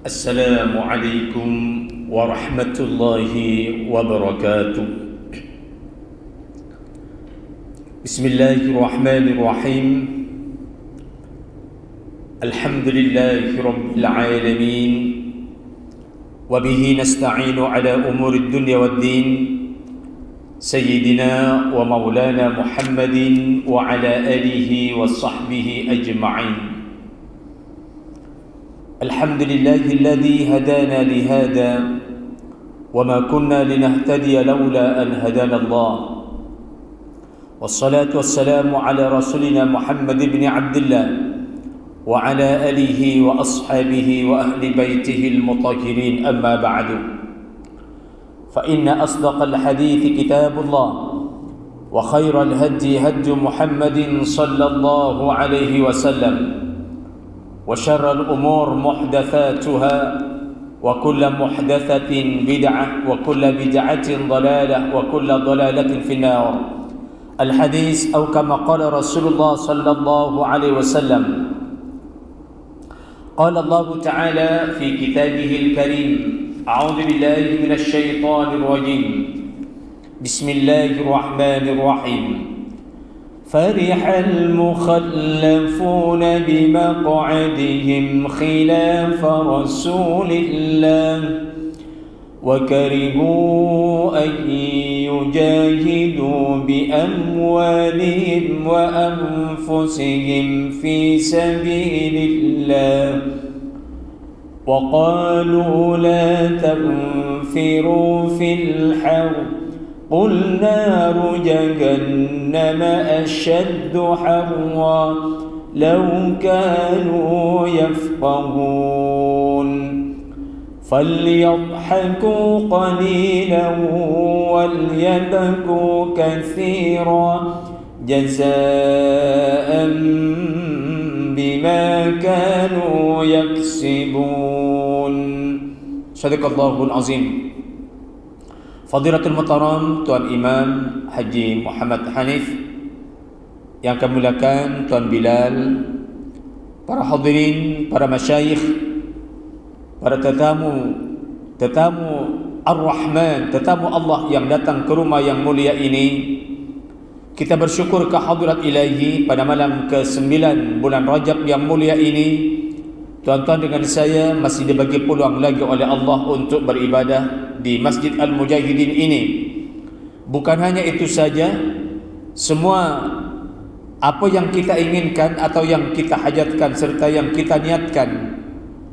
Assalamualaikum warahmatullahi wabarakatuh. Bismillahirrahmanirrahim. Alhamdulillahi rabbil alamin. Wa bihi nasta'inu ala umuri dunya waddin. Sayyidina wa maulana Muhammadin wa ala alihi wa sahbihi ajma'in. الحمد لله الذي هدانا لهذا وما كنا لنهتدي لولا أن هدانا الله والصلاة والسلام على رسولنا محمد بن عبد الله وعلى آله وأصحابه وأهل بيته المطهرين أما بعد فإن أصدق الحديث كتاب الله وخير الهدي هدي محمد صلى الله عليه وسلم وشر الأمور محدثاتها وكل محدثة بدعة وكل بدعة ضلالة وكل ضلالة في النار. الحديث أو كما قال رسول الله صلى الله عليه وسلم. قال الله تعالى في كتابه الكريم: أعوذ بالله من الشيطان الرجيم. بسم الله الرحمن الرحيم. فرح المخلفون بمقعدهم خلاف رسول الله وكرهوا أن يجاهدوا بأموالهم وأنفسهم في سبيل الله وقالوا لا تنفروا في الحر قل نار جهنم أشد حرا لو كانوا يفقهون فليضحكوا قليلا وليبكوا كثيرا جزاء بما كانوا يكسبون. صدق الله العظيم. Fadilatul Muhtaram Tuan Imam Haji Muhammad Hanif, yang kami muliakan Tuan Bilal, para hadirin, para masyayikh, para tetamu Ar-Rahman, tetamu Allah yang datang ke rumah yang mulia ini. Kita bersyukur kehadirat ilahi pada malam ke-9 bulan Rajab yang mulia ini. Tuan-tuan dengan saya masih dibagi peluang lagi oleh Allah untuk beribadah di Masjid Al-Mujahidin ini. Bukan hanya itu saja, semua apa yang kita inginkan atau yang kita hajatkan serta yang kita niatkan,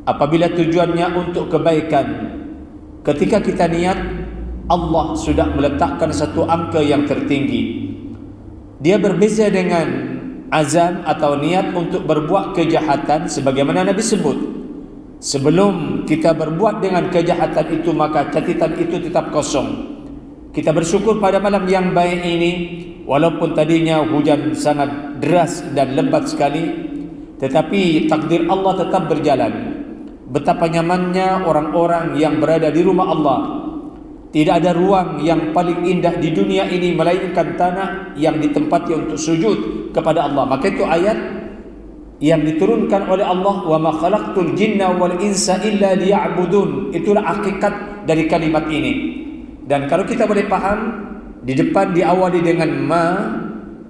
apabila tujuannya untuk kebaikan, ketika kita niat, Allah sudah meletakkan satu angka yang tertinggi. Dia berbeza dengan azam atau niat untuk berbuat kejahatan, sebagaimana Nabi sebut, sebelum kita berbuat dengan kejahatan itu maka catatan itu tetap kosong. Kita bersyukur pada malam yang baik ini, walaupun tadinya hujan sangat deras dan lebat sekali, tetapi takdir Allah tetap berjalan. Betapa nyamannya orang-orang yang berada di rumah Allah. Tidak ada ruang yang paling indah di dunia ini melainkan tanah yang ditempati untuk sujud kepada Allah. Maka itu ayat yang diturunkan oleh Allah, wa ma khalaqtul jinna wal insa illa liya'budun. Itulah hakikat dari kalimat ini. Dan kalau kita boleh paham, di depan diawali dengan ma,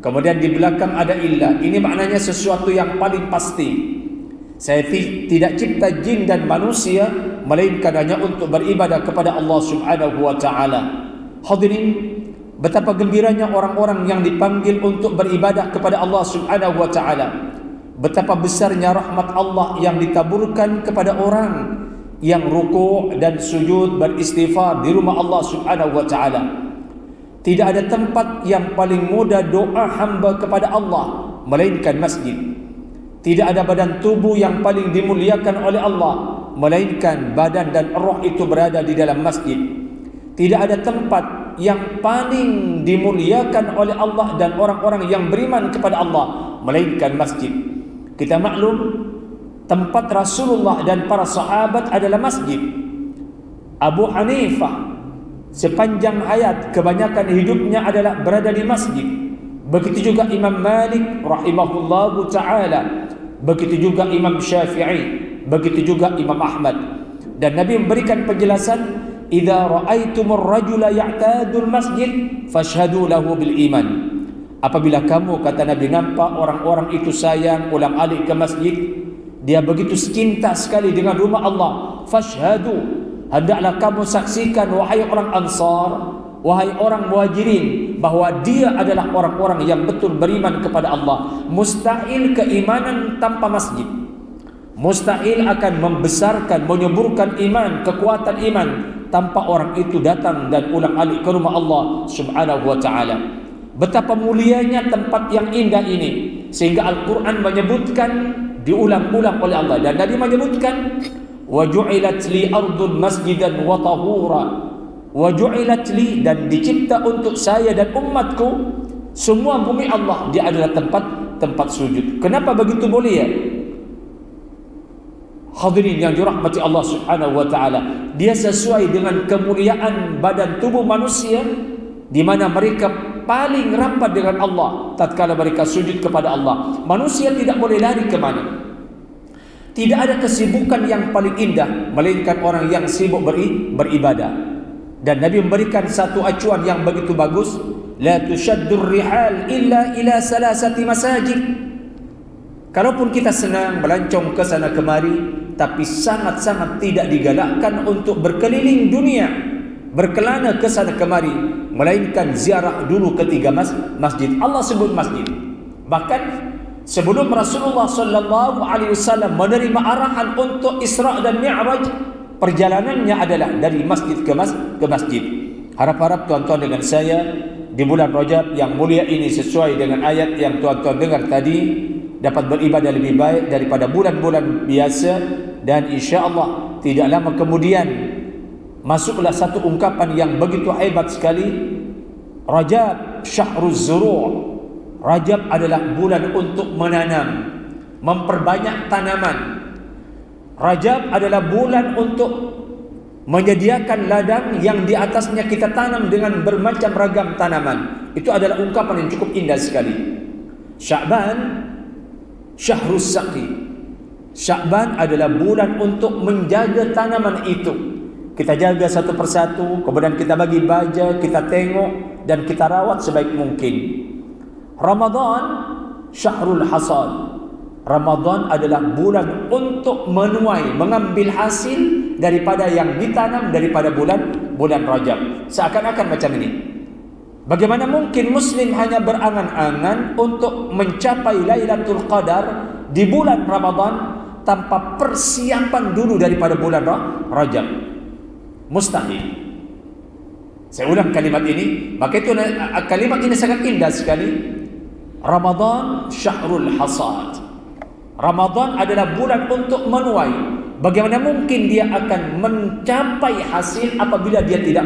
kemudian di belakang ada illa. Ini maknanya sesuatu yang paling pasti. Saya tidak cipta jin dan manusia melainkan hanya untuk beribadah kepada Allah Subhanahu wa taala. Hadirin, betapa gembiranya orang-orang yang dipanggil untuk beribadah kepada Allah Subhanahu wa taala. Betapa besarnya rahmat Allah yang ditaburkan kepada orang yang ruku' dan sujud beristighfar di rumah Allah Subhanahu wa taala. Tidak ada tempat yang paling mudah doa hamba kepada Allah melainkan masjid. Tidak ada badan tubuh yang paling dimuliakan oleh Allah melainkan badan dan roh itu berada di dalam masjid. Tidak ada tempat yang paling dimuliakan oleh Allah dan orang-orang yang beriman kepada Allah melainkan masjid. Kita maklum, tempat Rasulullah dan para sahabat adalah masjid. Abu Hanifah sepanjang hayat kebanyakan hidupnya adalah berada di masjid. Begitu juga Imam Malik rahimahullahu ta'ala, begitu juga Imam Syafi'i, begitu juga Imam Ahmad. Dan Nabi memberikan penjelasan, idza ra'aitumur rajula ya'tadul masjid fashhadu lahu bil iman. Apabila kamu, kata Nabi, nampak orang-orang itu sayang ulang-alik ke masjid, dia begitu cinta sekali dengan rumah Allah, fashhadu, hendaklah kamu saksikan, wahai orang Ansar, wahai orang Muhajirin, bahwa dia adalah orang-orang yang betul beriman kepada Allah. Mustahil keimanan tanpa masjid. Mustahil akan membesarkan, menyuburkan iman, kekuatan iman tanpa orang itu datang dan ulang-alik ke rumah Allah Subhanahu wa ta'ala. Betapa mulianya tempat yang indah ini, sehingga Al-Quran menyebutkan, diulang-ulang oleh Allah, dan Nabi menyebutkan, وَجُعِلَتْ لِي أَرْضٌ مَسْجِدًا وَطَهُورًا, وَجُعِلَتْ لِي, dan dicipta untuk saya dan umatku, semua bumi Allah, dia adalah tempat sujud. Kenapa begitu mulia? Hadirin yang dirahmati Allah Subhanahu wa ta'ala, dia sesuai dengan kemuliaan badan tubuh manusia, di mana mereka paling rapat dengan Allah tatkala mereka sujud kepada Allah. Manusia tidak boleh lari ke mana. Tidak ada kesibukan yang paling indah melainkan orang yang sibuk beribadah. Dan Nabi memberikan satu acuan yang begitu bagus, la tushaddur rihal illa ila salasati masajid. Kalaupun kita senang melancong ke sana kemari, tapi sangat-sangat tidak digalakkan untuk berkeliling dunia, berkelana ke sana kemari, melainkan ziarah dulu ketiga masjid. Allah sebut masjid. Bahkan sebelum Rasulullah sallallahu alaihi wasallam menerima arahan untuk Isra dan Mi'raj, perjalanannya adalah dari masjid ke masjid. Harap-harap tuan-tuan dengan saya di bulan Rajab yang mulia ini, sesuai dengan ayat yang tuan-tuan dengar tadi, dapat beribadah lebih baik daripada bulan-bulan biasa. Dan insya-Allah tidak lama kemudian masuklah satu ungkapan yang begitu hebat sekali. Rajab syahruz zuru'. Rajab adalah bulan untuk menanam, memperbanyak tanaman. Rajab adalah bulan untuk menyediakan ladang yang di atasnya kita tanam dengan bermacam ragam tanaman. Itu adalah ungkapan yang cukup indah sekali. Sya'ban syahrus saqi. Sya'ban adalah bulan untuk menjaga tanaman itu. Kita jaga satu persatu, kemudian kita bagi baja, kita tengok dan kita rawat sebaik mungkin. Ramadan syahrul hasad. Ramadan adalah bulan untuk menuai, mengambil hasil daripada yang ditanam daripada bulan Rajab. Seakan-akan macam ini. Bagaimana mungkin Muslim hanya berangan-angan untuk mencapai Lailatul Qadar di bulan Ramadan tanpa persiapan dulu daripada bulan Rajab? Mustahil. Saya ulang kalimat ini, maka itu kalimat ini sangat indah sekali. Ramadan syahrul hasad. Ramadan adalah bulan untuk menuai. Bagaimana mungkin dia akan mencapai hasil apabila dia tidak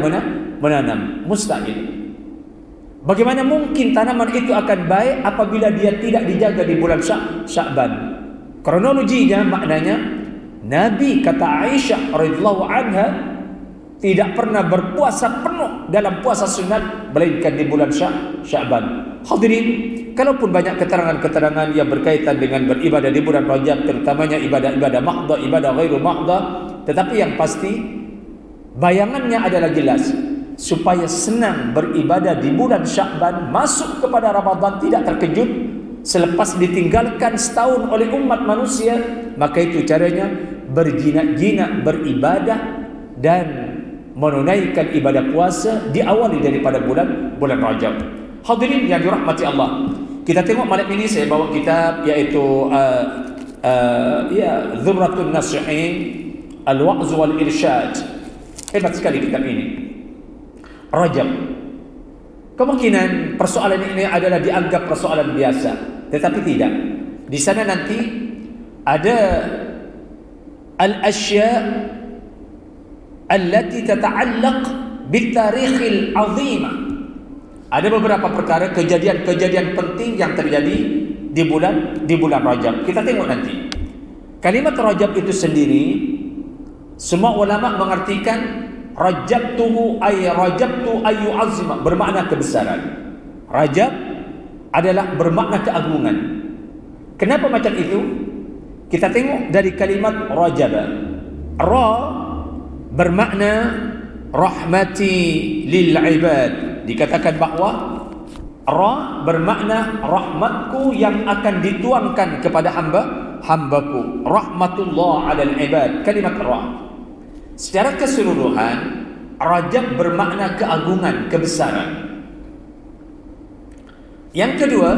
menanam? Mustahil. Bagaimana mungkin tanaman itu akan baik apabila dia tidak dijaga di bulan Sya'ban? Kronologinya maknanya, Nabi, kata Aisyah radhiyallahu anha, tidak pernah berpuasa penuh dalam puasa sunat melainkan di bulan Sya'ban. Hadirin, kalaupun banyak keterangan-keterangan yang berkaitan dengan beribadah di bulan Rajab, terutamanya ibadah-ibadah mahdha, ibadah ghairu mahdha, tetapi yang pasti bayangannya adalah jelas. Supaya senang beribadah di bulan Sya'ban, masuk kepada Ramadan tidak terkejut selepas ditinggalkan setahun oleh umat manusia, maka itu caranya berjinak-jinak beribadah dan menunaikan ibadah puasa diawali daripada bulan Rajab. Hadirin yang dirahmati Allah, kita tengok malam ini saya bawa kitab, iaitu Dzurratun Nasihin Al-Wa'z wal Irsyad. Hebat sekali kitab ini. Rajab, kemungkinan persoalan ini adalah dianggap persoalan biasa, tetapi tidak. Di sana nanti ada al-asya' allati tata'allaq bitarikhil 'azimah. Ada beberapa perkara, kejadian-kejadian penting yang terjadi di bulan Rajab. Kita tengok nanti. Kalimat Rajab itu sendiri, semua ulama mengartikan Rajabtuhu ay rajabtu ayu azima, bermakna kebesaran. Rajab adalah bermakna keagungan. Kenapa macam itu? Kita tengok dari kalimat rajaba. Ra bermakna rahmati lil ibad. Dikatakan bahawa Ra bermakna rahmatku yang akan dituangkan kepada hambaku. Rahmatullah alal ibad. Kalimat Ra secara keseluruhan, Rajab bermakna keagungan, kebesaran. Yang kedua,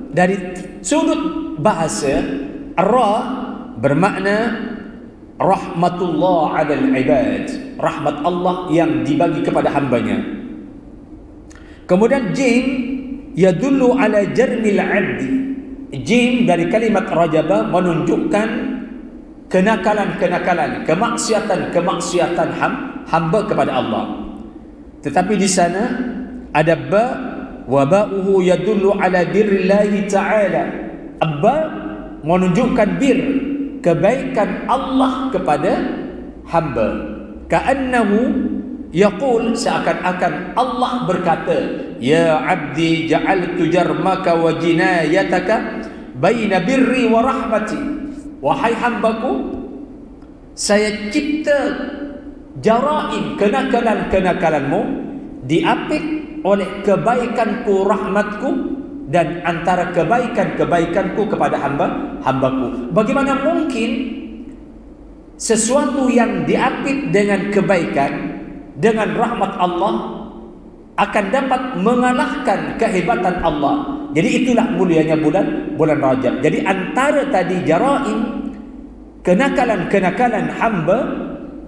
dari sudut bahasa, Ra bermakna rahmatullah alal ibad, rahmat Allah yang dibagi kepada hambanya. Kemudian Jim yadullu ala jarmil abdi. Jim dari kalimat rajaba menunjukkan kenakalan-kenakalan, kemaksiatan hamba kepada Allah. Tetapi di sana ada ba, wa ba'uhu yadullu ala birrillahi ta'ala. Ba menunjukkan bir, kebaikan Allah kepada hamba. Ka'annahu yaqul, seakan-akan Allah berkata, ya abdi ja'altu jarmaka wa jinayataka baina birri wa rahmati. Wahai hambaku, saya cipta jaraim, kenakalan-kenakalanmu diapit oleh kebaikanku, rahmatku, dan antara kebaikan-kebaikanku kepada hambaku. Bagaimana mungkin sesuatu yang diapit dengan kebaikan, dengan rahmat Allah, akan dapat mengalahkan kehebatan Allah? Jadi itulah mulianya bulan Rajab. Jadi antara tadi jaraim, kenakalan-kenakalan hamba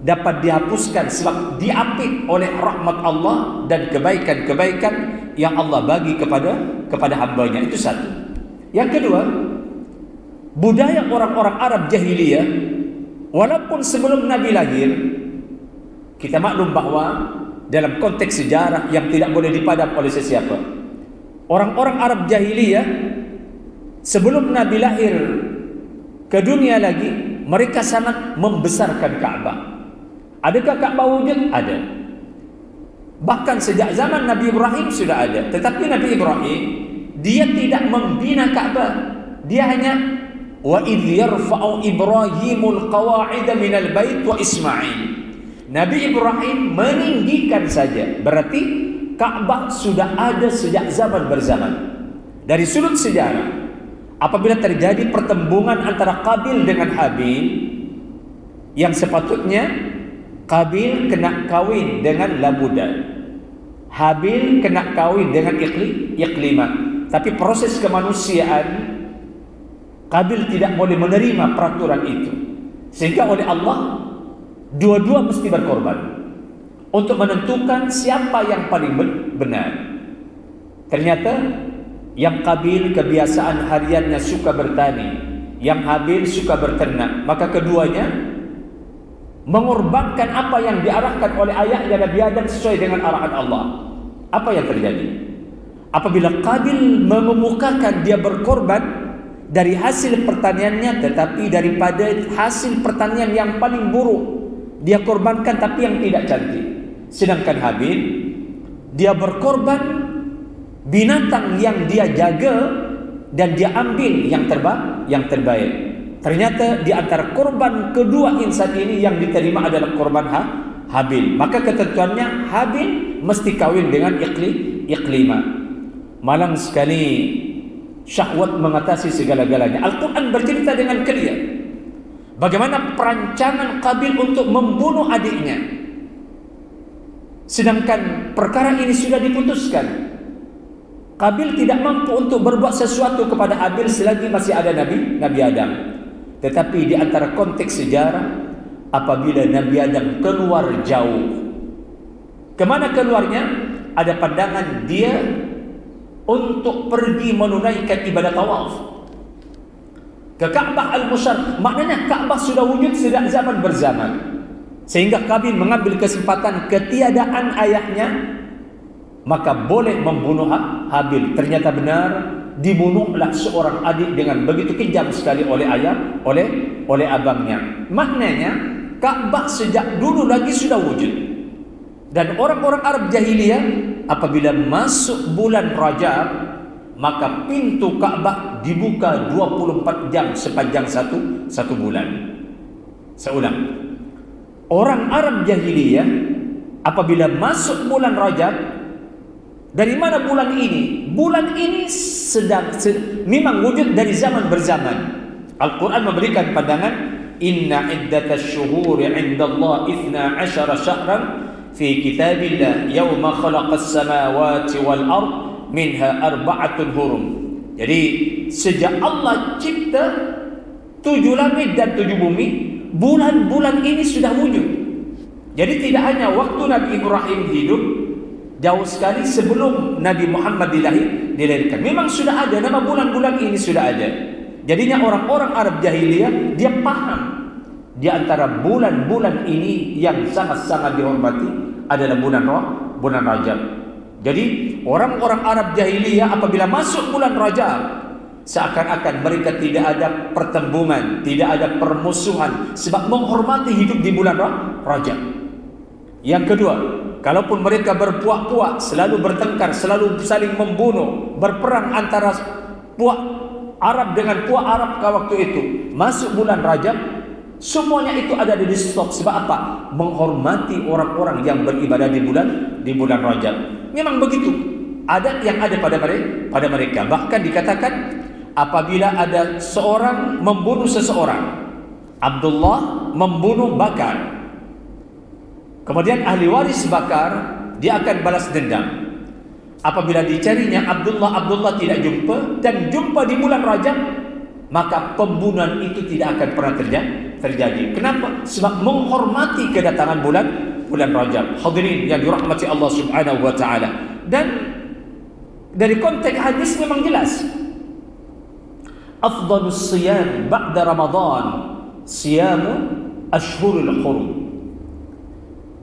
dapat dihapuskan sebab diapit oleh rahmat Allah dan kebaikan-kebaikan yang Allah bagi kepada hambanya. Itu satu. Yang kedua, budaya orang-orang Arab jahiliyah, walaupun sebelum Nabi lahir, kita maklum bahawa dalam konteks sejarah yang tidak boleh dipadam oleh sesiapa, orang-orang Arab jahiliyah sebelum Nabi lahir ke dunia lagi, mereka sangat membesarkan Kaabah. Adakah Kaabah wujud? Ada. Bahkan sejak zaman Nabi Ibrahim sudah ada. Tetapi Nabi Ibrahim, dia tidak membina Kaabah. Dia hanya wa idh yarfa'u Ibrahimul qawa'ida minal bait wa Ismail. Nabi Ibrahim meninggikan saja. Berarti Kaabah sudah ada sejak zaman berzaman. Dari sudut sejarah, apabila terjadi pertembungan antara Qabil dengan Habil, yang sepatutnya Qabil kena kawin dengan Labuda, Habil kena kawin dengan Iklimah. Tapi proses kemanusiaan, Qabil tidak boleh menerima peraturan itu, sehingga oleh Allah dua-dua mesti berkorban untuk menentukan siapa yang paling benar. Ternyata yang Qabil kebiasaan hariannya suka bertani, yang Habil suka berternak, maka keduanya mengorbankan apa yang diarahkan oleh ayahnya Nabi Adam sesuai dengan arahan Allah. Apa yang terjadi? Apabila Qabil mengemukakan dia berkorban dari hasil pertaniannya, tetapi daripada hasil pertanian yang paling buruk dia korbankan tapi yang tidak cantik. Sedangkan Habil, dia berkorban binatang yang dia jaga dan dia ambil yang terbaik. Ternyata di antara korban kedua insan ini yang diterima adalah korban Habil. Maka ketentuannya Habil mesti kawin dengan Iklimah. Malang sekali syahwat mengatasi segala-galanya. Al-Quran bercerita dengan clear bagaimana perancangan Qabil untuk membunuh adiknya, sedangkan perkara ini sudah diputuskan. Qabil tidak mampu untuk berbuat sesuatu kepada Habil selagi masih ada Nabi Adam. Tetapi di antara konteks sejarah, apabila Nabi Adam keluar jauh, kemana keluarnya? Ada pandangan dia untuk pergi menunaikan ibadah tawaf ke Ka'bah Al-Musyarraf. Maknanya Ka'bah sudah wujud sejak zaman berzaman, sehingga Qabil mengambil kesempatan ketiadaan ayahnya, maka boleh membunuh Habil. Ternyata benar, dibunuhlah seorang adik dengan begitu kejam sekali oleh ayah, oleh abangnya. Maknanya Ka'bah sejak dulu lagi sudah wujud. Dan orang-orang Arab jahiliyah apabila masuk bulan Rajab, maka pintu Ka'bah dibuka 24 jam sepanjang satu bulan. Saya ulang, Orang Arab jahiliyah apabila masuk bulan Rajab, dari mana bulan ini? Bulan ini memang wujud dari zaman berzaman. Al-Quran memberikan pandangan, inna iddatash syuhuri 'indallahi 12 syahran fi kitabillah yawma khalaqas samawati wal ard minha arba'atun hurum. Jadi sejak Allah cipta 7 langit dan 7 bumi, bulan-bulan ini sudah wujud. Jadi tidak hanya waktu Nabi Ibrahim hidup, jauh sekali sebelum Nabi Muhammad dilahirkan. Memang sudah ada nama bulan-bulan ini, sudah ada. Jadinya orang-orang Arab jahiliyah dia paham di antara bulan-bulan ini yang sangat-sangat dihormati adalah bulan Rajab. Jadi orang-orang Arab jahiliyah apabila masuk bulan Rajab, seakan-akan mereka tidak ada pertembungan, tidak ada permusuhan, sebab menghormati hidup di bulan Rajab. Yang kedua, kalaupun mereka berpuak-puak, selalu bertengkar, selalu saling membunuh, berperang antara puak Arab dengan puak Arab ke waktu itu, masuk bulan Rajab, semuanya itu ada di stop. Sebab apa? Menghormati orang-orang yang beribadah di bulan Rajab. Memang begitu adat yang ada pada mereka. Bahkan dikatakan apabila ada seorang membunuh seseorang, Abdullah membunuh Bakar, kemudian ahli waris Bakar dia akan balas dendam. Apabila dicarinya Abdullah tidak jumpa, dan jumpa di bulan Rajab, maka pembunuhan itu tidak akan pernah terjadi. Kenapa? Sebab menghormati kedatangan bulan Rajab. Hadirin yang dirahmati Allah Subhanahu wa taala. Dan dari konteks hadis memang jelas, afdhalus siyam ba'da Ramadan siyamu ashhurul hurum.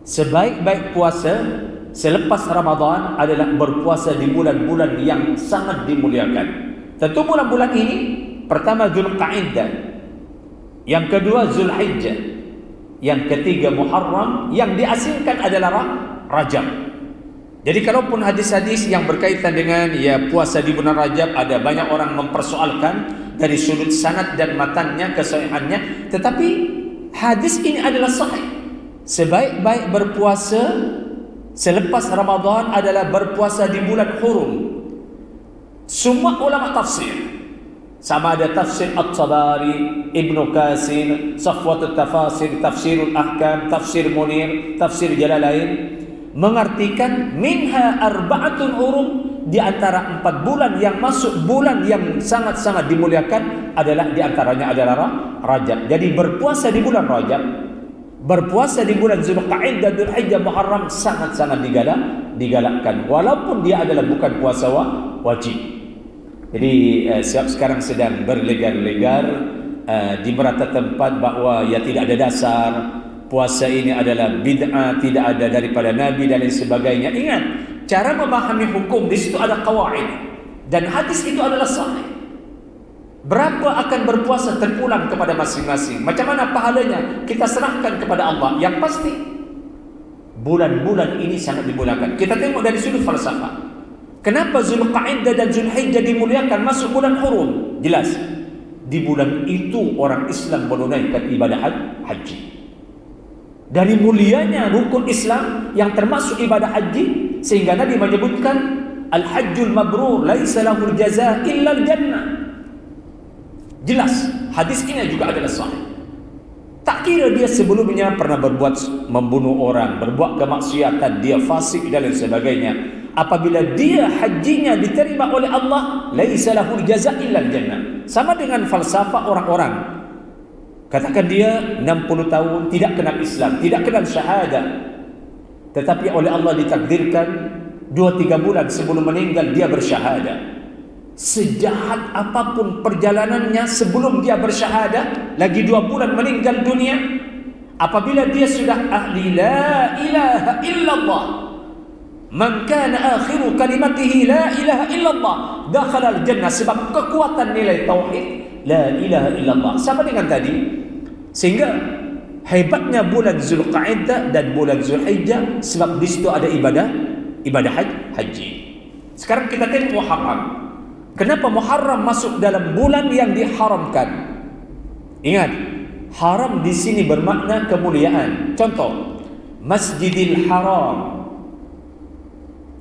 Sebaik-baik puasa selepas Ramadan adalah berpuasa di bulan-bulan yang sangat dimuliakan. Tentu bulan-bulan ini, pertama Dzulqa'dah, yang kedua Zulhijjah, yang ketiga Muharram, yang diasingkan adalah Rajab. Jadi kalaupun hadis-hadis yang berkaitan dengan puasa di bulan Rajab, ada banyak orang mempersoalkan dari sudut sanad dan matannya, kesahihannya, tetapi hadis ini adalah sahih. Sebaik-baik berpuasa selepas Ramadan adalah berpuasa di bulan hurum. Semua ulama tafsir, sama ada tafsir At-Tabari, Ibnu Katsir, Safwatut Tafasir, Tafsirul Ahkam, Tafsir Munir, Tafsir Jalalain, mengartikan minha arba'atun hurum, di antara 4 bulan yang masuk bulan yang sangat-sangat dimuliakan adalah di antaranya adalah Rajab. Jadi berpuasa di bulan Rajab, berpuasa di bulan Dzulqa'dah, Dzulhijjah, Muharram sangat-sangat digalakkan, walaupun dia adalah bukan puasa wajib. Jadi sekarang sedang berlegar-legar di beberapa tempat bahwa tidak ada dasar, puasa ini adalah bid'ah, tidak ada daripada Nabi dan lain sebagainya. Ingat, cara memahami hukum di situ ada qawaid, dan hadis itu adalah sahih. Berapa akan berpuasa terpulang kepada masing-masing. Macam mana pahalanya kita serahkan kepada Allah. Yang pasti bulan-bulan ini sangat dimuliakan. Kita tengok dari sudut falsafah. Kenapa Dzulqa'dah dan Dzulhijjah dimuliakan masuk bulan hurum? Jelas, di bulan itu orang Islam menunaikan ibadah haji. Dari mulianya rukun Islam yang termasuk ibadah haji, sehingga Nabi menyebutkan al-hajjul mabrur laisa lahul jazaa illa al-jannah. Jelas, hadis ini juga adalah sahih. Tak kira dia sebelumnya pernah membunuh orang, berbuat kemaksiatan, dia fasik dan lain sebagainya. Apabila dia hajinya diterima oleh Allah, laisa lahul jazaa illa al-jannah. Sama dengan falsafah orang-orang. Katakan dia 60 tahun tidak kenal Islam, tidak kenal syahadah, tetapi oleh Allah ditakdirkan 2-3 bulan sebelum meninggal dia bersyahadah. Sejahat apapun perjalanannya sebelum dia bersyahadah, lagi 2 bulan meninggal dunia, apabila dia sudah ahli la ilaha illallah, man kana akhiru kalimatihi la ilaha illallah dakhala al-jannah, sebab kekuatan nilai tauhid la ilaha illallah. Sama dengan tadi, sehingga hebatnya bulan Dzulqa'dah dan bulan Dzulhijjah, sebab di situ ada ibadah haji. Sekarang kita tengok Muharram. Kenapa Muharram masuk dalam bulan yang diharamkan? Ingat, Haram di sini bermakna kemuliaan. Contoh, Masjidil Haram.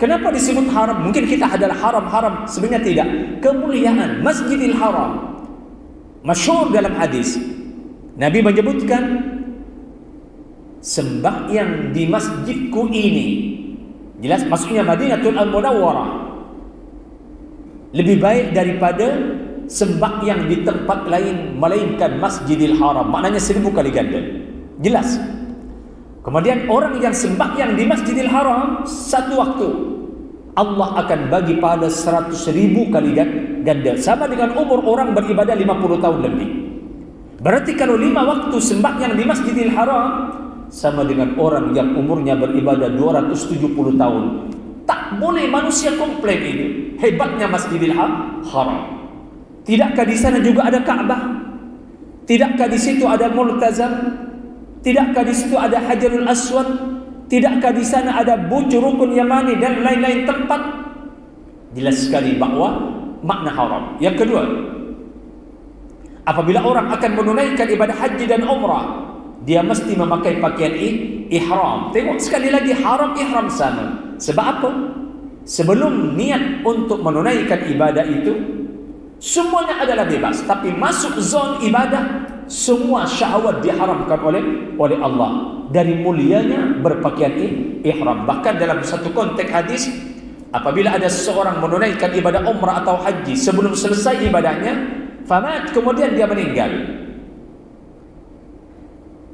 Kenapa disebut haram? Mungkin kita adalah haram-haram, sebenarnya tidak. Kemuliaan Masjidil Haram. Masyhur dalam hadis, Nabi menyebutkan, sembahyang di masjidku ini, jelas maksudnya Madinatul Munawwarah, lebih baik daripada sembahyang di tempat lain melainkan Masjidil Haram. Maknanya 1000 kali ganda. Jelas. Kemudian orang yang sembahyang di Masjidil Haram satu waktu, Allah akan bagi pahala 100.000 kali ganda, sama dengan umur orang beribadah 50 tahun lebih. Berarti kalau 5 waktu sembahyang di Masjidil Haram sama dengan orang yang umurnya beribadah 270 tahun. Tak boleh manusia komplain ini. Hebatnya Masjidil Haram. Tidakkah di sana juga ada Ka'bah? Tidakkah di situ ada Multazam? Tidakkah di situ ada Hajarul Aswad? Tidakkah di sana ada Burj Rukun Yamani dan lain-lain tempat? Jelas sekali bahwa makna haram. Yang kedua, apabila orang akan menunaikan ibadah haji dan umrah, dia mesti memakai pakaian ihram. Tengok sekali lagi, haram ihram sama. Sebab apa? Sebelum niat untuk menunaikan ibadah itu, semuanya adalah bebas. Tapi masuk zon ibadah, semua syahwat diharamkan oleh Allah. Dari mulianya berpakaian ihram. Bahkan dalam satu konteks hadis, apabila ada seseorang menunaikan ibadah umrah atau haji, sebelum selesai ibadahnya, famat, kemudian dia meninggal,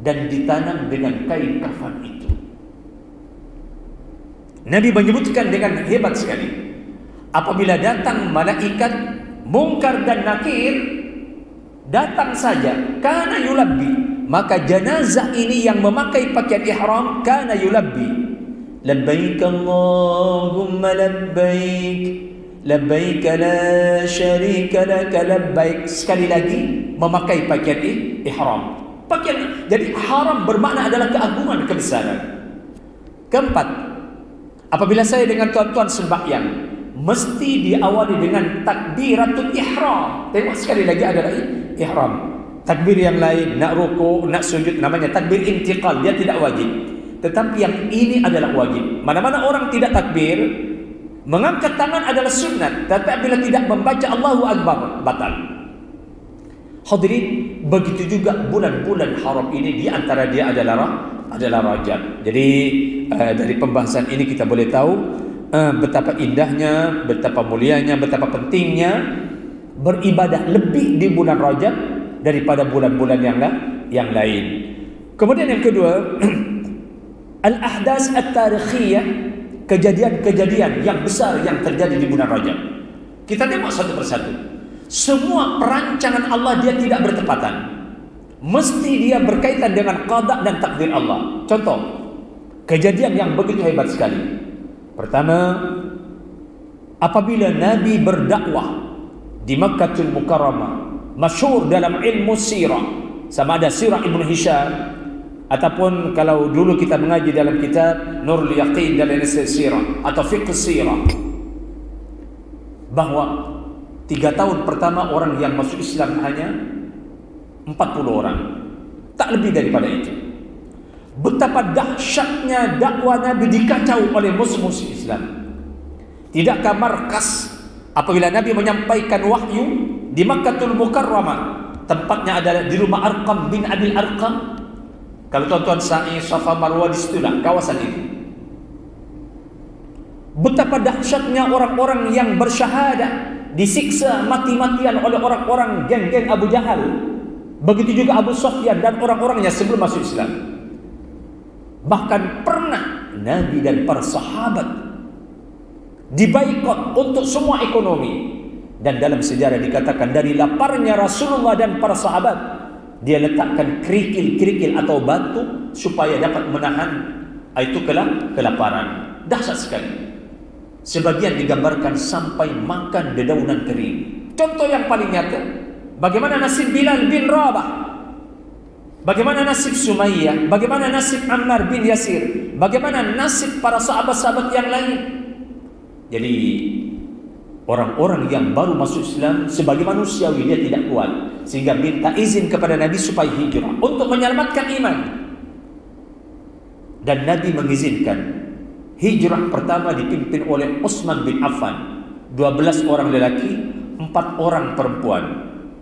dan ditanam dengan kain kafan itu. Nabi menyebutkan dengan hebat sekali, apabila datang malaikat Munkar dan Nakir, datang saja, kana yulabbi, maka jenazah ini yang memakai pakaian ihram, kana yulabbi, labbaik Allahumma labbaik, labbaik la syarika laka labbaik. Sekali lagi memakai pakaian ihram. Pakaian, jadi haram bermakna adalah keagungan, kebesaran. Keempat, apabila saya dengan tuan-tuan sembahyang, mesti diawali dengan takbiratul ihram. Tengok sekali lagi adalah ihram. Takbir yang lain, nak rukuk, nak sujud, namanya takbir intiqal, dia tidak wajib. Tetapi yang ini adalah wajib. Mana-mana orang tidak takbir, mengangkat tangan adalah sunat, tapi apabila tidak membaca Allahu Akbar, batal. Hadirin, begitu juga bulan-bulan haram ini, di antara dia adalah Rajab. Jadi dari pembahasan ini kita boleh tahu betapa indahnya, betapa mulianya, betapa pentingnya beribadah lebih di bulan Rajab daripada bulan-bulan yang lain. Kemudian yang kedua, al-ahdas at-tarikhiyah, kejadian-kejadian yang besar yang terjadi di bulan Rajab. Kita tengok satu persatu. Semua perancangan Allah dia tidak bertepatan. Mesti dia berkaitan dengan qada dan takdir Allah. Contoh, kejadian yang begitu hebat sekali. Pertama, apabila Nabi berdakwah di Makkahul Mukarramah, masyhur dalam ilmu sirah, sama ada sirah Ibn Hisham, ataupun kalau dulu kita mengaji dalam kitab Nurul Yaqin dalam sirah atau fiqh sirah, bahwa 3 tahun pertama orang yang masuk Islam hanya 40 orang, tak lebih daripada itu. Betapa dahsyatnya dakwah Nabi dikacau oleh musuh-musuh Islam. Tidakkah markas apabila Nabi menyampaikan wahyu di Makkahul Mukarramah, tempatnya adalah di rumah Arqam bin Abil Arqam. Kalau tuan-tuan sa'i Safa Marwah di situlah kawasan itu. Betapa dahsyatnya orang-orang yang bersyahadah disiksa mati-matian oleh orang-orang geng-geng Abu Jahal. Begitu juga Abu Sufyan dan orang-orangnya sebelum masuk Islam. Bahkan pernah Nabi dan para sahabat dibaikot untuk semua ekonomi. Dan dalam sejarah dikatakan dari laparnya Rasulullah dan para sahabat, dia letakkan kerikil-kerikil atau batu supaya dapat menahan itu kelaparan. Dahsyat sekali. Sebagian digambarkan sampai makan dedaunan kering. Contoh yang paling nyata, bagaimana nasib Bilal bin Rabah, bagaimana nasib Sumayyah, bagaimana nasib Ammar bin Yasir, bagaimana nasib para sahabat-sahabat yang lain. Jadi Orang-orang yang baru masuk Islam sebagai manusiawi dia tidak kuat, sehingga minta izin kepada Nabi supaya hijrah untuk menyelamatkan iman. Dan Nabi mengizinkan. Hijrah pertama dipimpin oleh Utsman bin Affan, 12 orang lelaki, 4 orang perempuan.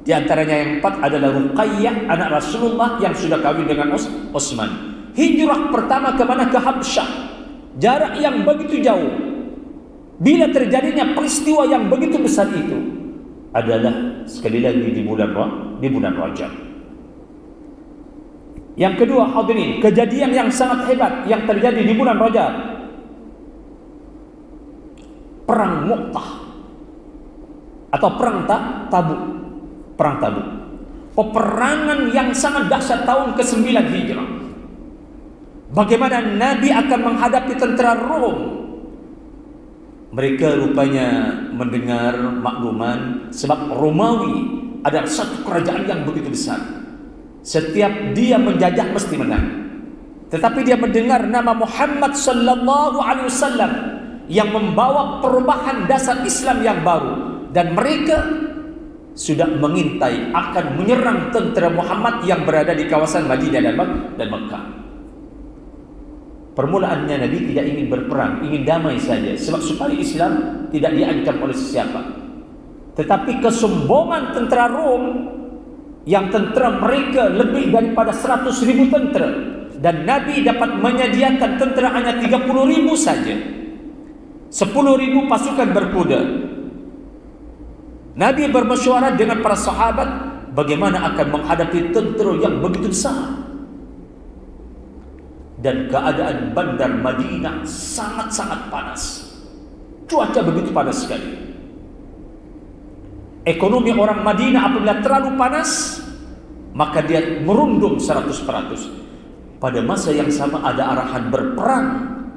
Di antaranya yang 4 adalah Ruqayyah, anak Rasulullah yang sudah kawin dengan Utsman. Hijrah pertama ke mana? Ke Habsyah. Jarak yang begitu jauh. Bila terjadinya peristiwa yang begitu besar itu adalah sekali lagi di bulan Rajab. Yang kedua, hadirin, kejadian yang sangat hebat yang terjadi di bulan Rajab. Perang Mu'tah atau perang Tabuk. Perang Tabuk. Peperangan yang sangat dahsyat tahun ke-9 Hijrah. Bagaimana Nabi akan menghadapi tentera Rom. Mereka rupanya mendengar makluman sebab Romawi adalah satu kerajaan yang begitu besar. Setiap dia menjajah mesti menang. Tetapi dia mendengar nama Muhammad sallallahu alaihi wasallam yang membawa perubahan dasar Islam yang baru, dan mereka sudah mengintai akan menyerang tentera Muhammad yang berada di kawasan Madinah dan Mekah. Permulaannya Nabi tidak ingin berperang, ingin damai saja, sebab supaya Islam tidak diancam oleh sesiapa. Tetapi kesombongan tentera Rom, yang tentera mereka lebih daripada 100.000 tentera, dan Nabi dapat menyediakan tentera hanya 30.000 saja, 10.000 pasukan berkuda. Nabi bermesyuarat dengan para sahabat bagaimana akan menghadapi tentera yang begitu besar. Dan keadaan bandar Madinah sangat-sangat panas. Cuaca begitu panas sekali. Ekonomi orang Madinah apabila terlalu panas, maka dia merundung 100%. Pada masa yang sama ada arahan berperang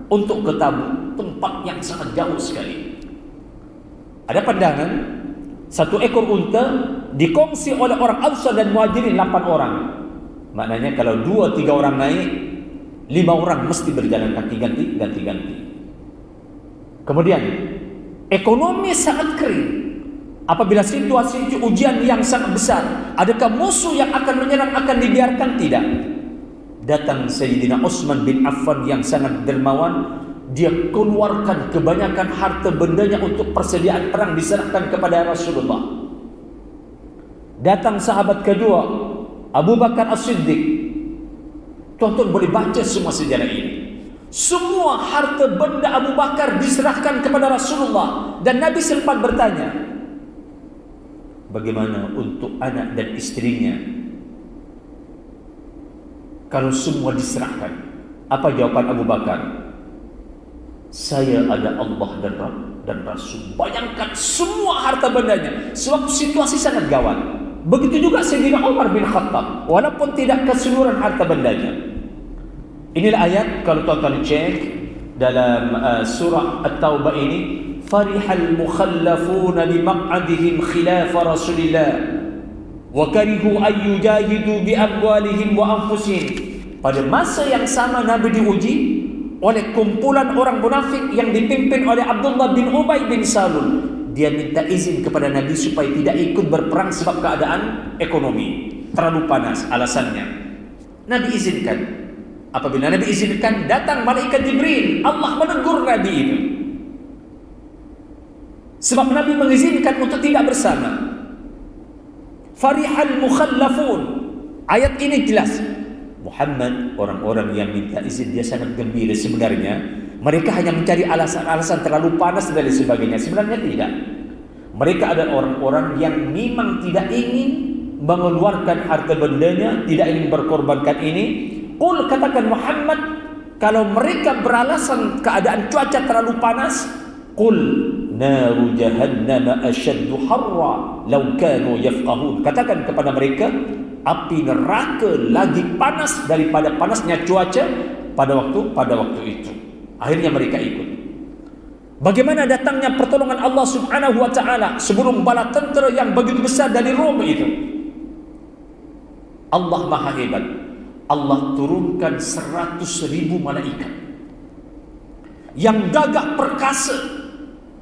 untuk ke Tabuk, tempat yang sangat jauh sekali. Ada pandangan, 1 ekor unta dikongsi oleh orang Ansar dan Muhajirin 8 orang. Maknanya kalau 2-3 orang naik, 5 orang mesti berjalan kaki ganti-ganti. Kemudian ekonomi sangat kering. Apabila situasi ujian yang sangat besar, adakah musuh yang akan menyerang akan dibiarkan? Tidak. Datang Sayyidina Utsman bin Affan yang sangat dermawan. Dia keluarkan kebanyakan harta bendanya untuk persediaan perang diserahkan kepada Rasulullah. Datang sahabat kedua, Abu Bakar As-Siddiq. Tuan-tuan boleh baca semua sejarah ini. Semua harta benda Abu Bakar diserahkan kepada Rasulullah. Dan Nabi sempat bertanya, bagaimana untuk anak dan istrinya kalau semua diserahkan? Apa jawaban Abu Bakar? Saya ada Allah dan Rasul. Bayangkan semua harta bendanya, sebab situasi sangat gawat. Begitu juga Sayyidina Umar bin Khattab, walaupun tidak keseluruhan harta bendanya. Inilah ayat, kalau tuan-tuan cek dalam surah At-Taubah ini, farihal mukhallafuna bimaq'adihim khilaf Rasulillah wa karihu an yujahidu bi amwalihim wa anfusihim. Pada masa yang sama Nabi diuji oleh kumpulan orang munafik yang dipimpin oleh Abdullah bin Ubay bin Salul. Dia minta izin kepada Nabi supaya tidak ikut berperang sebab keadaan ekonomi terlalu panas. Alasannya Nabi izinkan. Apabila Nabi izinkan, datang malaikat Jibril. Allah menegur Nabi itu, sebab Nabi mengizinkan untuk tidak bersama. Farihal mukhallafun. Ayat ini jelas. Muhammad, orang-orang yang minta izin, dia sangat gembira. Sebenarnya mereka hanya mencari alasan-alasan terlalu panas dan sebagainya. Sebenarnya tidak. Mereka adalah orang-orang yang memang tidak ingin mengeluarkan harta bendanya, tidak ingin berkorbankan ini. Qul, katakan Muhammad, kalau mereka beralasan keadaan cuaca terlalu panas, qul naru jahannam ashaddu harra law kanu yafqahun. Katakan kepada mereka, api neraka lagi panas daripada panasnya cuaca pada waktu itu. Akhirnya mereka ikut. Bagaimana datangnya pertolongan Allah Subhanahu wa taala sebelum bala tentera yang begitu besar dari Rom itu? Allah Maha Hebat. Allah turunkan 100.000 malaikat yang gagah perkasa,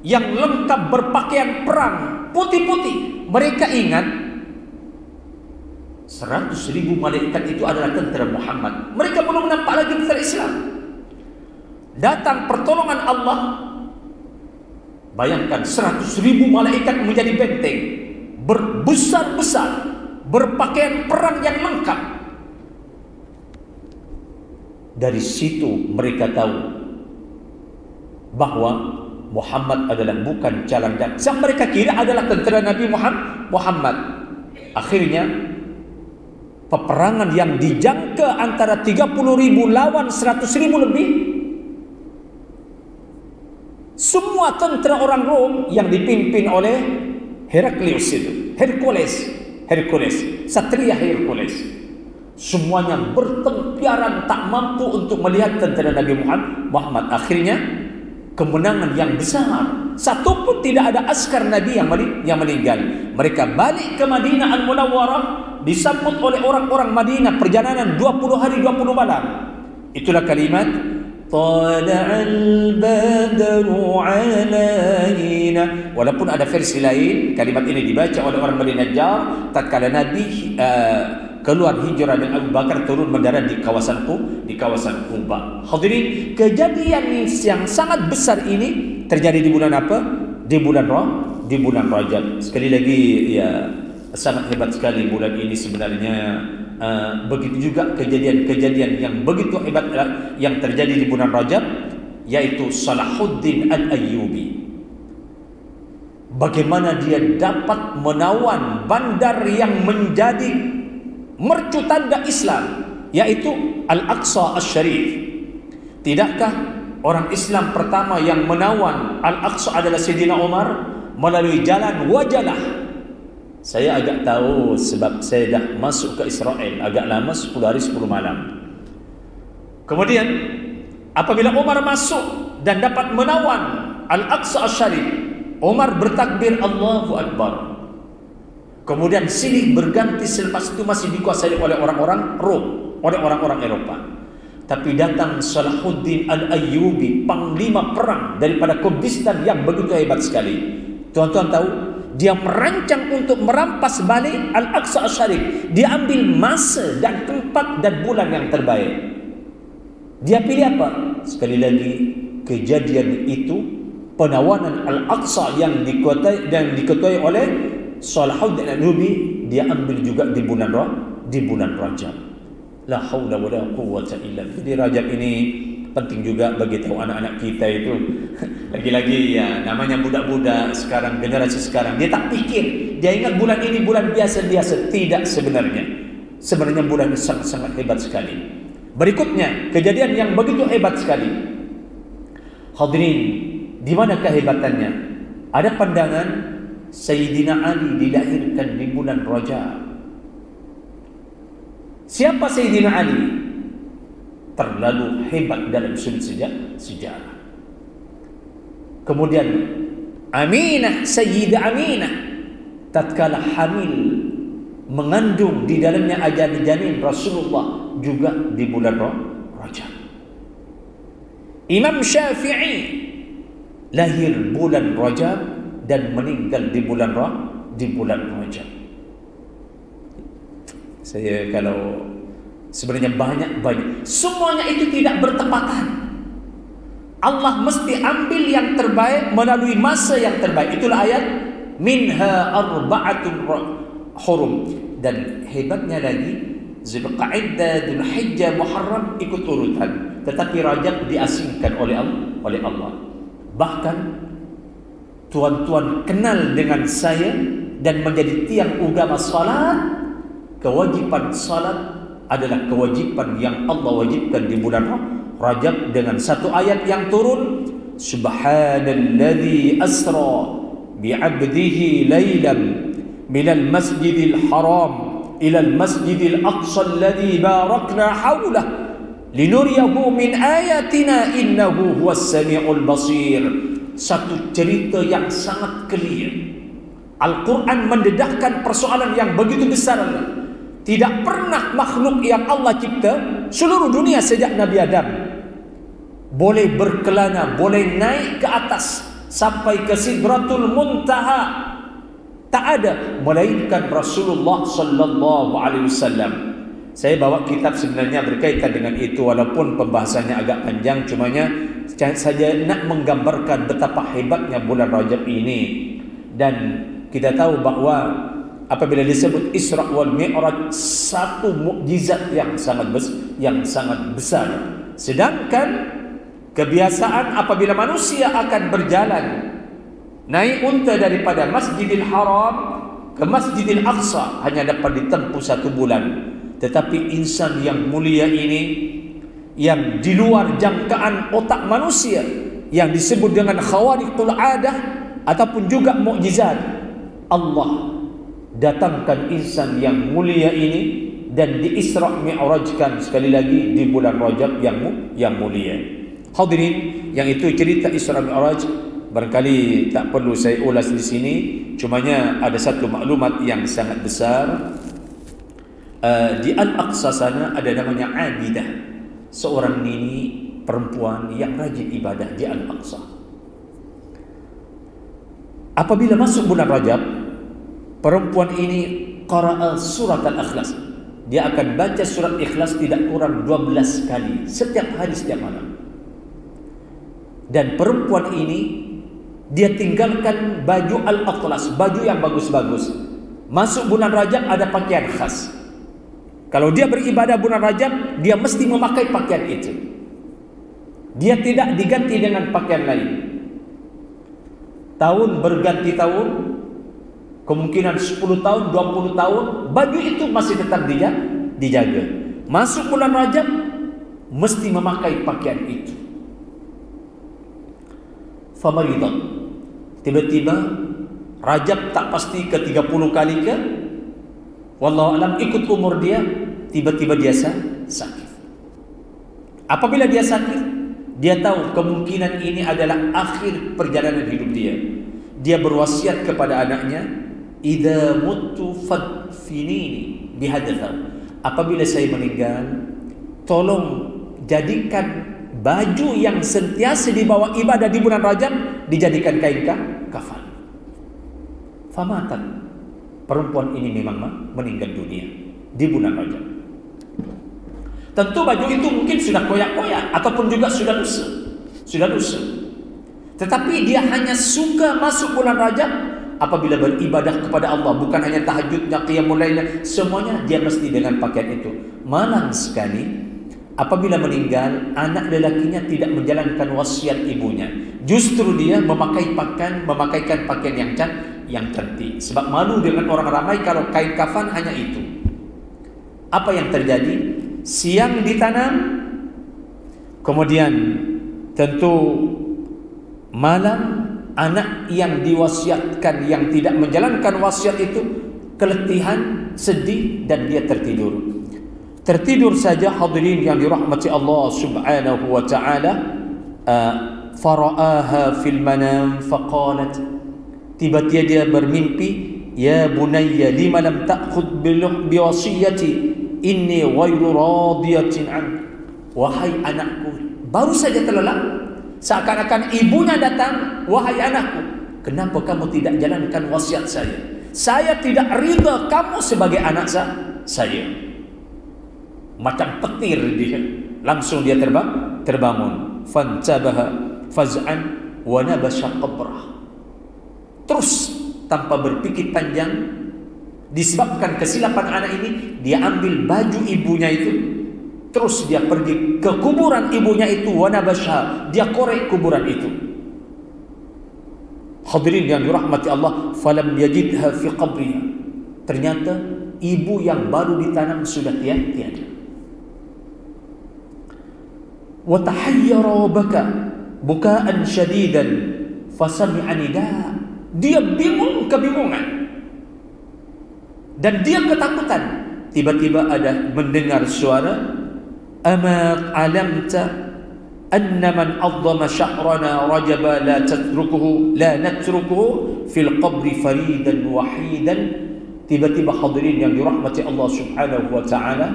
yang lengkap berpakaian perang, putih-putih. Mereka ingat 100.000 malaikat itu adalah tentera Muhammad. Mereka belum nampak lagi tentera Islam. Datang pertolongan Allah. Bayangkan 100.000 malaikat menjadi benteng, berbesar-besar, berpakaian perang yang lengkap. Dari situ mereka tahu bahwa Muhammad adalah bukan jalan dan yang mereka kira adalah tentera Nabi Muhammad. Akhirnya peperangan yang dijangka antara 30.000 lawan 100.000 lebih. Semua tentera orang Rom yang dipimpin oleh Heraklius itu, Hercules, Satria Hercules. Semuanya bertempiaran tak mampu untuk melihat tentera Nabi Muhammad. Akhirnya kemenangan yang besar. Satu pun tidak ada askar Nabi yang meninggal. Mereka balik ke Madinah Al-Munawwarah, disambut oleh orang-orang Madinah perjalanan 20 hari 20 malam. Itulah kalimat Tala'al badru alaina. Walaupun ada versi lain, kalimat ini dibaca oleh orang Bani Najjar tatkala Nabi keluar hijrah dengan Abu Bakar turun mendarat di kawasan Quba. Hadirin, kejadian yang sangat besar ini terjadi di bulan apa? Di bulan Rajab. Sekali lagi ya, sangat hebat sekali bulan ini sebenarnya. Begitu juga kejadian-kejadian yang begitu hebat yang terjadi di bulan Rajab, yaitu Salahuddin Al-Ayyubi. Bagaimana dia dapat menawan bandar yang menjadi mercu tanda Islam, yaitu Al-Aqsa Asy-Syarif. Tidakkah orang Islam pertama yang menawan Al-Aqsa adalah Sayyidina Umar melalui jalan Wajalah? Saya agak tahu sebab saya dah masuk ke Israel agak lama, 10 hari 10 malam. Kemudian apabila Umar masuk dan dapat menawan Al-Aqsa Asy-Syarif, Umar bertakbir Allahu Akbar. Kemudian silih berganti, selepas itu masih dikuasai oleh orang-orang Rom, oleh orang-orang Eropa. Tapi datang Salahuddin Al-Ayyubi, panglima perang daripada Kurdistan yang begitu hebat sekali. Tuan-tuan tahu, dia merancang untuk merampas balik Al-Aqsa Asy-Syarif. Dia ambil masa dan tempat dan bulan yang terbaik. Dia pilih apa? Sekali lagi, kejadian itu, penawanan Al-Aqsa yang diketuai oleh Salahuddin Al-Ayyubi, dia ambil juga di bulan Rajab. La haula wala quwwata illa billah. Jadi Rajab ini penting juga bagi tahu anak-anak kita itu. Lagi-lagi ya, namanya budak-budak sekarang, generasi sekarang, dia tak pikir, dia ingat bulan ini bulan biasa-biasa. Tidak, sebenarnya bulan ini sangat-sangat hebat sekali. Berikutnya, kejadian yang begitu hebat sekali. Hadirin, di mana kehebatannya? Ada pandangan Sayyidina Ali dilahirkan di bulan Rajab. Siapa Sayyidina Ali? Terlalu hebat dalam sudut sejarah. Kemudian Aminah, Sayyidah Aminah, tatkala hamil mengandung di dalamnya janin Rasulullah juga di bulan Rajab. Imam Syafi'i lahir bulan Rajab dan meninggal di bulan Rajab. Saya kalau sebenarnya banyak semuanya itu tidak bertepatan. Allah mesti ambil yang terbaik melalui masa yang terbaik. Itulah ayat minha arba'atun hurum. Dan hebatnya lagi, Zulqa'dah, Dzulhijjah, Muharram ikut urutan, tetapi Rajab diasingkan oleh Allah. Bahkan tuan-tuan kenal dengan saya dan menjadi tiang agama salat. Kewajiban salat adalah kewajiban yang Allah wajibkan di bulan Rajab dengan satu ayat yang turun, Subhanalladzi asra bi'abdihi laylan minal masjidil haram ilal masjidil aqsa alladzi barakna hawlah linuriyahu min ayatina innahu huwas samiul basir. Satu cerita yang sangat clear. Al-Quran mendedahkan persoalan yang begitu besar. Tidak pernah makhluk yang Allah cipta seluruh dunia sejak Nabi Adam boleh berkelana, boleh naik ke atas sampai ke Sidratul Muntaha, tak ada melainkan Rasulullah sallallahu alaihi wasallam. Saya bawa kitab sebenarnya berkaitan dengan itu, walaupun pembahasannya agak panjang, cumanya saja nak menggambarkan betapa hebatnya bulan Rajab ini. Dan kita tahu bahawa apabila disebut Isra wal Mi'raj, satu mukjizat yang sangat besar. Sedangkan kebiasaan apabila manusia akan berjalan naik unta daripada Masjidil Haram ke Masjidil Aqsa hanya dapat ditempuh 1 bulan. Tetapi insan yang mulia ini, yang di luar jangkaan otak manusia, yang disebut dengan khawariqul adah ataupun juga mukjizat, Allah datangkan insan yang mulia ini dan di Isra Mi'rajkan sekali lagi di bulan Rajab yang mulia. Hadirin, yang itu cerita Isra Mi'raj, barangkali tak perlu saya ulas di sini, cumanya ada satu maklumat yang sangat besar. Di Al-Aqsa sana ada namanya Abidah, seorang nini perempuan yang rajin ibadah di Al-Aqsa. Apabila masuk bulan Rajab, perempuan ini qara'a surat Al-Ikhlas. Dia akan baca surat Ikhlas tidak kurang 12 kali setiap hari, setiap malam. Dan perempuan ini, dia tinggalkan baju Al-Atlas, baju yang bagus-bagus. Masuk bulan Rajab ada pakaian khas. Kalau dia beribadah bulan Rajab, dia mesti memakai pakaian itu. Dia tidak diganti dengan pakaian lain. Tahun berganti tahun, kemungkinan 10 tahun, 20 tahun, baju itu masih tetap dijaga. Masuk bulan Rajab, mesti memakai pakaian itu. Famaridat, tiba-tiba Rajab tak pasti ke 30 kali ke, wallahu alam, ikut umur dia, tiba-tiba dia sakit. Apabila dia sakit, dia tahu kemungkinan ini adalah akhir perjalanan hidup dia. Dia berwasiat kepada anaknya, idza muttu fadfinini bihadatha. Apabila saya meninggal, tolong jadikan baju yang sentiasa dibawa ibadah di bulan Rajab dijadikan kain kafan. Famatan, perempuan ini memang meninggal dunia di bulan Rajab. Tentu baju itu mungkin sudah koyak-koyak ataupun juga sudah lusuh. Tetapi dia hanya suka masuk bulan Rajab apabila beribadah kepada Allah, bukan hanya tahajudnya, qiyamul lailnya, semuanya dia mesti dengan pakaian itu. Malang sekali apabila meninggal, anak lelakinya tidak menjalankan wasiat ibunya. Justru dia memakaikan pakaian yang cantik. Sebab malu dengan orang ramai kalau kain kafan hanya itu. Apa yang terjadi? Siang ditanam, kemudian tentu malam anak yang diwasiatkan yang tidak menjalankan wasiat itu keletihan, sedih, dan dia tertidur saja. Hadirin yang dirahmati Allah subhanahu wa ta'ala, fara'aha fil manam faqalat, tiba-tiba dia bermimpi, ya bunayya lima lam ta'khud bi wasiyati inni ghairu radiyatin an. Wahai anakku, baru saja terlelap, seakan-akan ibunya datang, wahai anakku, kenapa kamu tidak jalankan wasiat saya? Saya tidak ridha kamu sebagai anak saya. Macam petir dia. Langsung dia terbangun. Fantabaha faz'an wa nabasha qabrah. Terus tanpa berpikir panjang, disebabkan kesilapan anak ini, dia ambil baju ibunya itu, terus dia pergi ke kuburan ibunya itu, wa nabasha, dia korek kuburan itu. Hadirin yang dirahmati Allah, falam yajidha fi qabriha. Ternyata ibu yang baru ditanam sudah tiada. Wa tahayyara baka bukaan syadidan fasami'a nida. Dia bingung, kebingungan, dan dia ketakutan. Tiba-tiba ada mendengar suara, ama alamta anna man azzama syahrana rajaba la natrukuhu fil qabri faridan wahidan. Tiba-tiba hadirin yang dirahmati Allah subhanahu wa ta'ala,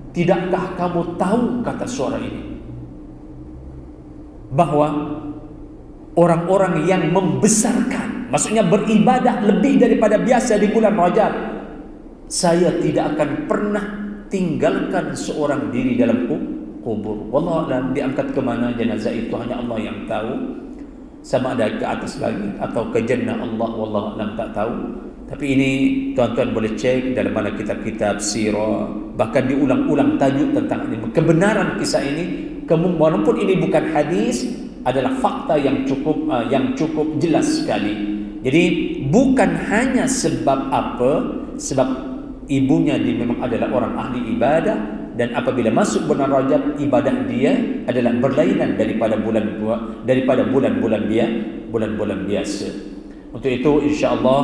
tidakkah kamu tahu, kata suara ini, bahwa orang-orang yang membesarkan, maksudnya beribadah lebih daripada biasa di bulan Rajab. Saya tidak akan pernah tinggalkan seorang diri dalam kubur. Wallahu a'lam, diangkat ke mana jenazah itu hanya Allah yang tahu. Sama ada ke atas langit atau ke jannah Allah, wallahu a'lam, tak tahu. Tapi ini tuan-tuan boleh cek dalam mana kitab-kitab sirah, bahkan diulang-ulang tajuk tentang ini. Kebenaran kisah ini, walaupun ini bukan hadis, adalah fakta yang cukup jelas sekali. Jadi bukan hanya sebab apa, sebab ibunya dia memang adalah orang ahli ibadah, dan apabila masuk bulan Rajab, ibadah dia adalah berlainan daripada bulan-bulan biasa. Untuk itu insya-Allah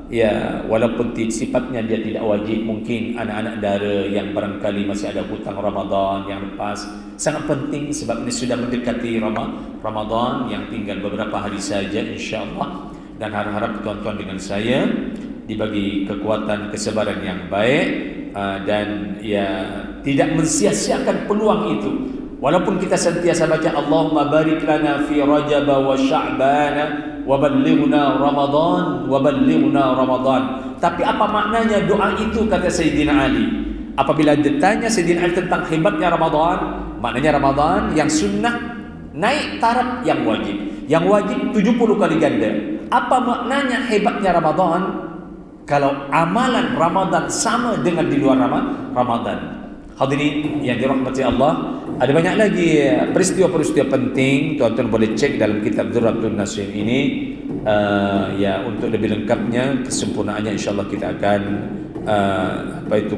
ya, walaupun sifatnya dia tidak wajib, mungkin anak-anak dara yang barangkali masih ada hutang Ramadan yang lepas, sangat penting sebab ini sudah mendekati Ramadan yang tinggal beberapa hari saja insya-Allah. Dan harap tuan-tuan dengan saya dibagi kekuatan kesabaran yang baik, dan ya tidak mensia-siakan peluang itu. Walaupun kita sentiasa baca Allahumma barik lana fi Rajab wa Sya'ban wa ballighna Ramadan, tapi apa maknanya doa itu, kata Sayyidina Ali. Apabila ditanya Sayyidina Ali tentang hebatnya Ramadan, maknanya Ramadan yang sunnah naik taraf yang wajib. Yang wajib 70 kali ganda. Apa maknanya hebatnya Ramadan? Kalau amalan Ramadan sama dengan di luar Ramadan. Hadirin yang dirahmati Allah, ada banyak lagi peristiwa-peristiwa penting. Tuan-tuan boleh cek dalam kitab Durratun Nasim ini. Ya, untuk lebih lengkapnya, kesempurnaannya insya-Allah kita akan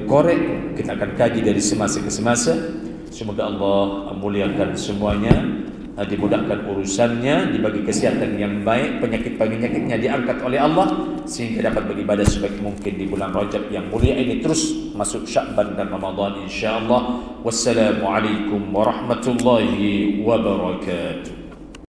korek, kita akan kaji dari semasa ke semasa. Semoga Allah muliakan semuanya, dimudahkan urusannya, dibagi kesihatan yang baik, penyakit-penyakitnya diangkat oleh Allah, sehingga dapat beribadah sebaik mungkin di bulan Rajab yang mulia ini, terus masuk Sya'ban dan Ramadan insya-Allah. Wassalamualaikum warahmatullahi wabarakatuh.